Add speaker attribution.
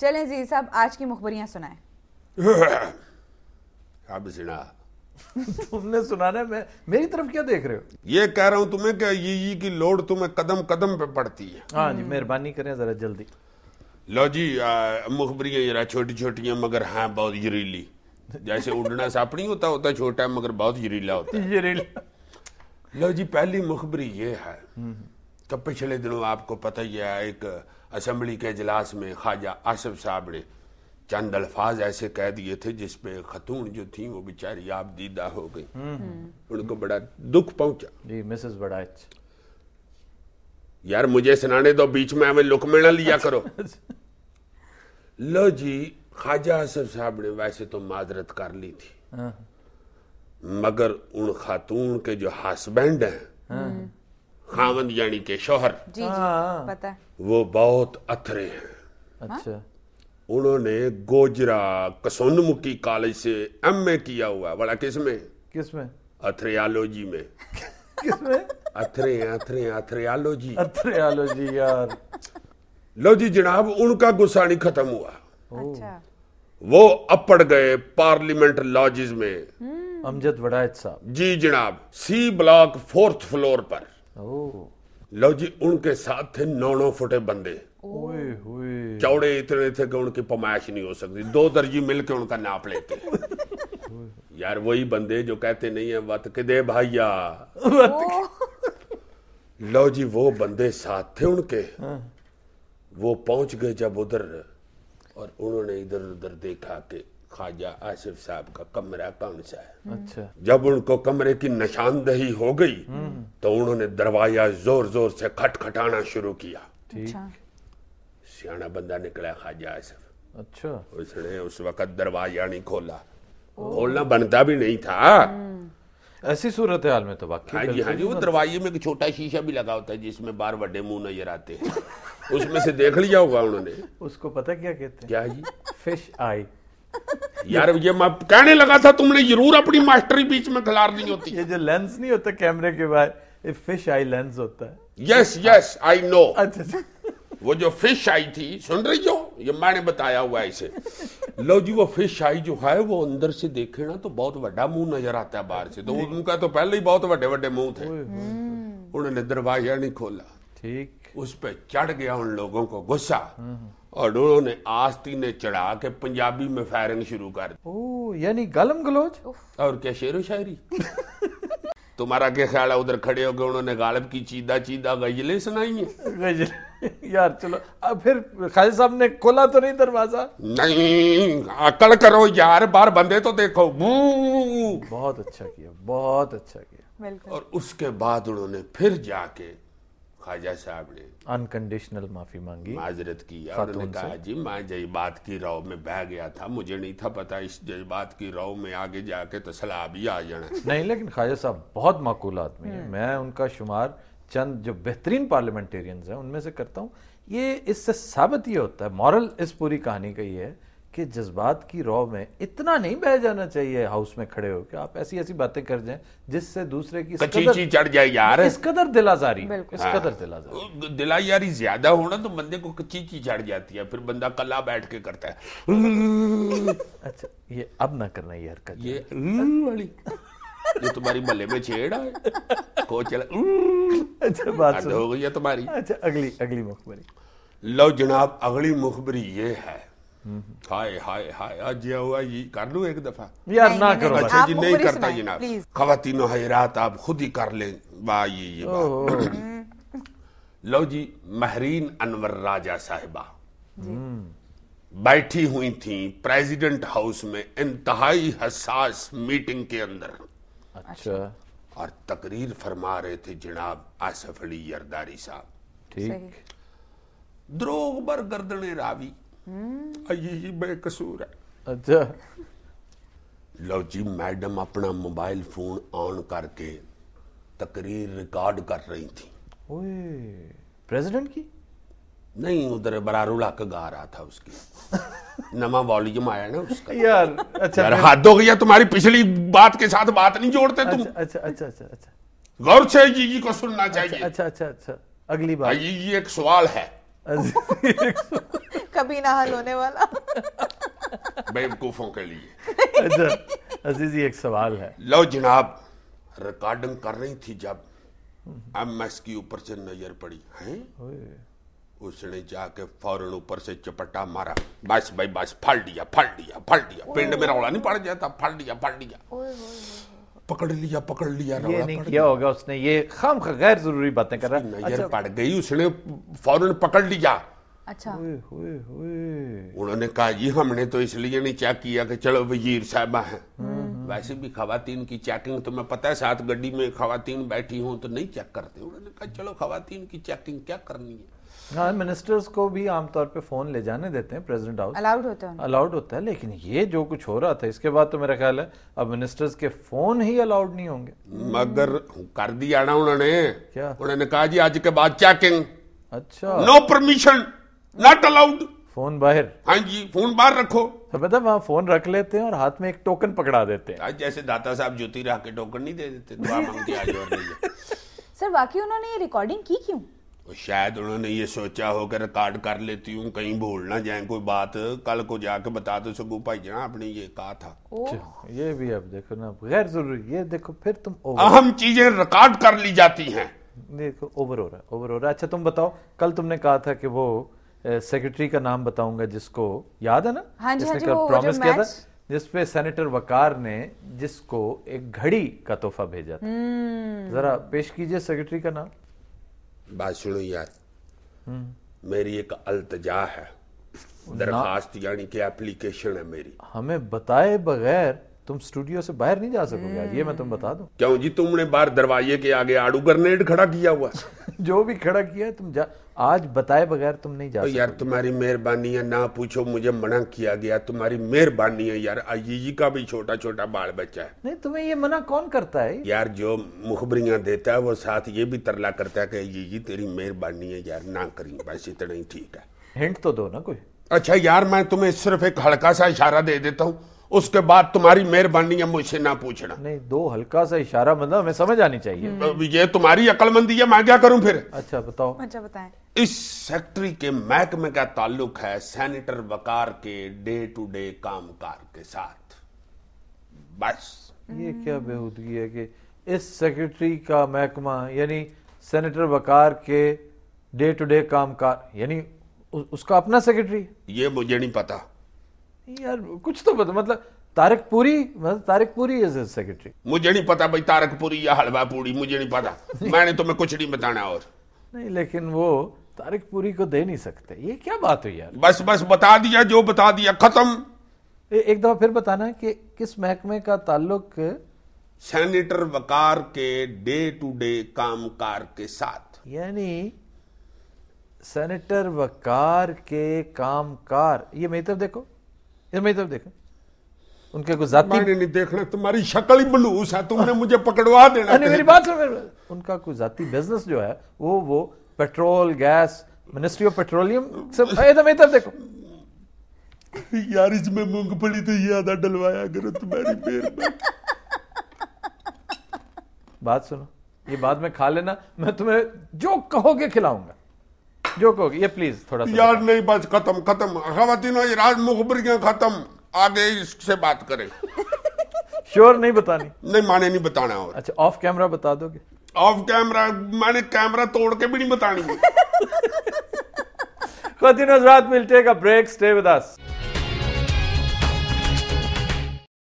Speaker 1: चलें जी साहब, आज की मुखबरियां सुनाएं।
Speaker 2: अब सुना।
Speaker 3: तुमने सुनाना है, मैं मेरी तरफ क्या देख रहे हो?
Speaker 2: ये कह रहा हूं तुम्हें कि ये की लोड तुम्हें कदम कदम पे पड़ती है।
Speaker 3: हाँ जी, मेहरबानी करें जरा जल्दी।
Speaker 2: लो जी, मुखबरियां जरा छोटी छोटी हैं मगर हाँ बहुत जहरीली। जैसे उड़ना सांप नहीं होता, होता छोटा है मगर बहुत जहरीला होता है। लो जी, पहली मुखबरी ये है कि पिछले दिनों आपको पता ही है, एक असेंबली के इजलास में ख्वाजा आसिफ साहब ने चंद अल्फाज ऐसे कह दिए थे जिसपे खतून जो थी वो बेचारी आप दीदा हो गई। उनको बड़ा दुख पहुंचा
Speaker 3: जी। मिसेस बड़ाइच,
Speaker 2: यार मुझे सुनाने दो, बीच में हमें लुक में ना लिया करो। लो जी, ख्वाजा आसिफ साहब ने वैसे तो माजरत कर ली थी, मगर उन खातून के जो हस्बैंड हैं, खावंद यानी के शोहर,
Speaker 1: जी पता है,
Speaker 2: वो बहुत अथरे हैं।
Speaker 3: अच्छा।
Speaker 2: उन्होंने गोजरा कसोनमुखी कॉलेज से एमए किया हुआ। बड़ा किसमें?
Speaker 3: किसमें?
Speaker 2: अथरियालॉजी में।
Speaker 3: किसमें?
Speaker 2: अथरियालॉजी।
Speaker 3: अथरियालॉजी यार।
Speaker 2: लो जी जनाब, उनका गुस्सा नहीं खत्म हुआ।
Speaker 1: अच्छा।
Speaker 2: वो अपड़ गए पार्लियामेंट लॉजेस में।
Speaker 3: अमजद बड़ाइच साहब।
Speaker 2: जी जनाब, सी ब्लॉक 4th फ्लोर पर।
Speaker 3: ओह।
Speaker 2: लो जी, उनके साथ थे 9 फुटे बंदे।
Speaker 3: ओए होए।
Speaker 2: चौड़े इतने थे कि उनकी पमाइश नहीं हो सकती, 2 दर्जी मिलके उनका नाप लेते। यार वही बंदे जो कहते नहीं है वत के दे भाइया। लो जी, वो बंदे साथ थे उनके। वो पहुंच गए जब उधर, और उन्होंने इधर उधर देखा कि ख्वाजा आसिफ साहब का कमरा कौन सा है।
Speaker 3: अच्छा।
Speaker 2: जब उनको कमरे की निशानदही हो गई तो उन्होंने दरवाजा जोर जोर से खटखटाना शुरू किया।
Speaker 3: ठीक।
Speaker 2: सियाना बंदा निकला ख्वाजा आसिफ।
Speaker 3: अच्छा।
Speaker 2: उसने उस वक्त दरवाजा नहीं खोला, खोलना बनता भी नहीं था।
Speaker 3: ऐसी सूरत हाल में तो वाकई।
Speaker 2: हाँ जी, हाँ जी, वो दरवाजे में एक छोटा शीशा भी लगा होता है जिसमें बार बड़े मुंह नजर आते हैं। उसमें से देख लिया होगा उन्होंने।
Speaker 3: उसको पता क्या कहते हैं?
Speaker 2: क्या जी?
Speaker 3: फिश आई।
Speaker 2: यार ये मैं कहने लगा था, तुमने जरूर अपनी मास्टरी बीच में खिलारनी होती।
Speaker 3: ये जो लेंस नहीं होता कैमरे के बाहर, ये फिश आई लेंस होता है।
Speaker 2: Yes yes I know.
Speaker 3: अच्छा।
Speaker 2: वो जो फिश आई थी, सुन रही हो, ये मैंने बताया हुआ इसे। लो जी, वो फिश आई जो है वो अंदर से देखे ना तो बहुत बड़ा मुंह नजर आता है बाहर से, तो उनका तो पहले ही बहुत बड़े बड़े मुंह थे। उन्होंने दरवाजा नहीं खोला।
Speaker 3: ठीक।
Speaker 2: उस पे चढ़ गया उन लोगों को गुस्सा, और उन्होंने आस्तीने चढ़ा के पंजाबी में फायरिंग शुरू कर दी।
Speaker 3: ओ, यानी गालम गलोच।
Speaker 2: और क्या शेरो शायरी। तुम्हारा क्या ख्याल है, उधर खड़े होकर उन्होंने गालिब की चीदा चीदा गजलें सुनाई हैं?
Speaker 3: यार चलो, अब फिर खालिद साहब ने खोला तो नहीं दरवाजा?
Speaker 2: नहीं, अकल करो यार, बाहर बंदे तो देखो।
Speaker 3: बहुत अच्छा किया, बहुत अच्छा किया।
Speaker 2: और उसके बाद उन्होंने फिर जाके ख्वाजा साहब ने
Speaker 3: अनकंडीशनल माफी मांगी,
Speaker 2: माजरत की। उन्होंने कहा जी मैं जज्बात की रौ में बह गया था, मुझे नहीं था पता इस जज्बात की रौ में आगे जाके तो सलाह भी आ जाना।
Speaker 3: नहीं, लेकिन ख्वाजा साहब बहुत माकूल आदमी है। मैं उनका शुमार चंद जो बेहतरीन पार्लियामेंटेरियंस हैं उनमें से करता हूँ। ये इससे साबित ये होता है, मॉरल इस पूरी कहानी का ये है कि जज्बात की रौ में इतना नहीं बह जाना चाहिए हाउस में खड़े हो कि आप ऐसी ऐसी बातें कर जाएं जिससे दूसरे की
Speaker 2: कचीची चढ़ जाए यार।
Speaker 3: इस कदर दिलाजारी, इस कदर दिलाजारी,
Speaker 2: दिलायारी ज्यादा होना तो बंदे को कचीची चढ़ जाती है, फिर बंदा कला बैठ के करता है।
Speaker 3: अच्छा, ये अब ना करना ये हरकत,
Speaker 2: ये वाली ये तुम्हारी भले में छेड़ है को चला।
Speaker 3: अच्छा बात
Speaker 2: हो गई है तुम्हारी।
Speaker 3: अच्छा, अगली मुखबरी।
Speaker 2: लो जनाब, अगली मुखबरी ये है। हाय हाय हाय, आज ये हुआ, ये कर लूं एक दफा?
Speaker 3: यार ना करो।
Speaker 2: अच्छा जी, नहीं करता जनाब। खवातीनो हैरात आप खुद ही कर ले। वाह ये बात। लो जी, महरीन अनवर राजा साहिबा बैठी हुई थी प्रेसिडेंट हाउस में इंतहाई हसास मीटिंग के अंदर।
Speaker 3: अच्छा।
Speaker 2: और तकरीर फरमा रहे थे जनाब आसिफ अली जरदारी साहब।
Speaker 3: ठीक।
Speaker 2: द्रोग बर गर्दने रावी, यही बेकसूर है।
Speaker 3: अच्छा।
Speaker 2: लो जी, मैडम अपना मोबाइल फोन ऑन करके तकरीर रिकॉर्ड कर रही थी।
Speaker 3: ओए, प्रेसिडेंट की?
Speaker 2: नहीं, उधर बरारुल हक गा रहा था, उसकी नवा वॉल्यूम आया ना उसका।
Speaker 3: यार अच्छा,
Speaker 2: यार हद हो गया, तुम्हारी पिछली बात के साथ बात नहीं जोड़ते तुम।
Speaker 3: अच्छा अच्छा अच्छा अच्छा,
Speaker 2: गौर से जी को सुनना चाहिए।
Speaker 3: अच्छा अच्छा अच्छा, अगली बात।
Speaker 2: ये एक सवाल है।
Speaker 1: कभी ना हल होने वाला।
Speaker 2: बेवकूफों के लिए।
Speaker 3: अच्छा अजीजी, एक सवाल है।
Speaker 2: लो जनाब, रिकॉर्डिंग कर रही थी जब एमएस की ऊपर से नजर पड़ी है, उसने जाके फौरन ऊपर से चपटा मारा, बस भाई बस, फाड़ दिया फाड़ दिया फाड़ दिया। पिंड में रौला नहीं पड़ जाता, फाड़ दिया फाड़ दिया, पकड़ लिया पकड़ लिया।
Speaker 3: ये नहीं किया होगा उसने, ये खामखा गैर जरूरी बातें कर रहा है।
Speaker 2: नजर पड़ गई, उसने फौरन पकड़ लिया।
Speaker 1: अच्छा,
Speaker 2: उन्होंने कहा जी हमने तो इसलिए नहीं चेक किया कि चलो वजीर साहबा है, वैसे भी खवातीन की चेकिंग तुम्हें पता है, साथ गड्डी में खवातीन बैठी हूं तो नहीं चेक करते। उन्होंने कहा चलो खवातीन की चेकिंग क्या करनी है।
Speaker 3: हाँ, मिनिस्टर्स को भी आमतौर पे फोन ले जाने देते हैं प्रेसिडेंट हाउस,
Speaker 1: अलाउड होता है,
Speaker 3: अलाउड होता है। लेकिन ये जो कुछ हो रहा था इसके बाद तो मेरा ख्याल है अब मिनिस्टर्स के फोन ही अलाउड नहीं होंगे।
Speaker 2: मगर कर दिया ना उन्होंने।
Speaker 3: क्या?
Speaker 2: उन्होंने कहा जी आज के बाद चेकिंग,
Speaker 3: अच्छा,
Speaker 2: no permission, not allowed.
Speaker 3: Phone बाहर?
Speaker 2: हाँ जी, फोन बाहर रखो।
Speaker 3: तो पता वहां फोन रख लेते हैं और हाथ में एक टोकन पकड़ा देते हैं।
Speaker 2: आज जैसे दाता साहब ज्योति रहा के टोकन नहीं दे देते, दुआ मांगते आज और नहीं।
Speaker 1: सर वाकई उन्होंने ये रिकॉर्डिंग की क्यों?
Speaker 2: शायद उन्होंने ये सोचा हो कि रिकॉर्ड कर लेती हूँ, कहीं भूल ना जाए कोई बात, कल को जाके बता दो सगू भाई जना आपने ये कहा था।
Speaker 3: ये भी अब देखो ना, गैर जरूरी। ये देखो फिर तुम
Speaker 2: अहम चीजें रिकॉर्ड कर ली जाती हैं।
Speaker 3: देखो ओवर हो रहा है, ओवर हो रहा है। अच्छा तुम बताओ, कल तुमने कहा था कि वो सेक्रेटरी का नाम बताऊंगा जिसको, याद है ना?
Speaker 1: हाँ जी, हाँ जी,
Speaker 3: कल
Speaker 1: वो
Speaker 3: प्रॉमिस
Speaker 1: जो
Speaker 3: किया था,
Speaker 1: मैच,
Speaker 3: जिसपे सेनेटर वकार ने जिसको एक घड़ी का तोहफा भेजा था। जरा पेश कीजिए सेक्रेटरी का नाम।
Speaker 2: बात सुनो यार, मेरी एक अल्तजा है, दरखास्त यानी कि एप्लीकेशन है मेरी।
Speaker 3: हमें बताए बगैर तुम स्टूडियो से बाहर नहीं जा सकोगे आज, ये मैं तुम बता दूं।
Speaker 2: क्यों जी, तुमने बाहर दरवाजे के आगे आड़ू ग्रेनेड खड़ा किया हुआ।
Speaker 3: जो भी खड़ा किया है तुम आज बताए बगैर तुम नहीं जा
Speaker 2: तो
Speaker 3: सकते।
Speaker 2: यार तुम्हारी मेहरबानी है, ना पूछो मुझे मना किया गया, तुम्हारी मेहरबानी है यार। अजीजी का भी छोटा छोटा बाल बच्चा है।
Speaker 3: नहीं, तुम्हें ये मना कौन करता है?
Speaker 2: यार जो मुखबरियां देता है वो साथ ये भी तरला करता है कि अजीजी तेरी मेहरबानी है यार, ना करी, बस इतना ही ठीक है।
Speaker 3: हिंट तो दो ना कोई।
Speaker 2: अच्छा यार, मैं तुम्हें सिर्फ एक हल्का सा इशारा दे देता हूँ, उसके बाद तुम्हारी मेहरबानी है मुझसे ना पूछना।
Speaker 3: नहीं, दो हल्का सा इशारा मतलब हमें समझ आनी चाहिए।
Speaker 2: ये तुम्हारी अक्लमंदी है, मैं क्या करूं फिर?
Speaker 3: अच्छा बताओ।
Speaker 1: अच्छा बताएं।
Speaker 2: इस सेक्रेटरी के महकमे का ताल्लुक है सेनेटर वकार के डे टू डे कामकाज के साथ, बस।
Speaker 3: ये क्या बेहूदगी है कि इस सेक्रेटरी का महकमा यानी सेनेटर वकार के डे टू डे कामकाज, यानी उसका अपना सेक्रेटरी?
Speaker 2: ये मुझे नहीं पता
Speaker 3: यार, कुछ तो पता, मतलब तारिकपुरी, मतलब तारिकपुरी इज सेक्रेटरी।
Speaker 2: मुझे नहीं पता भाई, तारकपुरी या हलवा पूरी, मुझे नहीं पता। मैंने तुम्हें कुछ नहीं बताना। और
Speaker 3: नहीं, लेकिन वो तारिकपुरी को दे नहीं सकते, ये क्या बात हुई यार?
Speaker 2: बस बस बता दिया, जो बता दिया, खत्म।
Speaker 3: एक दफा फिर बताना है कि किस महकमे का ताल्लुक
Speaker 2: सेनेटर वकार के डे टू डे कामकाज के साथ।
Speaker 3: यानी सेनेटर वकार के कामकार। ये मेरी तरफ देखो, ये मेरी तरफ देखो, उनके को जाती।
Speaker 2: मैंने नहीं देखना, तुम्हारी शक्ल ही बलूस है, तुमने मुझे पकड़वा देना।
Speaker 3: नहीं, मेरी बात सुन। उनका कोई जाती बिजनेस जो है वो petrol gas, ministry of petroleum सब। मेरी तरफ देखो
Speaker 2: यार, इसमें मूंगफली तो ज्यादा डलवाया करो, तुम्हारी मेहरबानी।
Speaker 3: बात सुनो, ये बाद में खा लेना, मैं तुम्हें जो कहोगे खिलाऊंगा, जो कहोगे। ये प्लीज थोड़ा सा
Speaker 2: यार नहीं, बस खत्म खत्म। खवातीनों, ये राज मुखबरियां खत्म, आगे इससे बात करें।
Speaker 3: श्योर नहीं बतानी? नहीं,
Speaker 2: माने नहीं बताना। और
Speaker 3: अच्छा, ऑफ कैमरा बता दोगे?
Speaker 2: ऑफ कैमरा मैंने कैमरा तोड़ के भी नहीं बतानी।
Speaker 3: खवातीन हज़रात, will take a break, stay with us.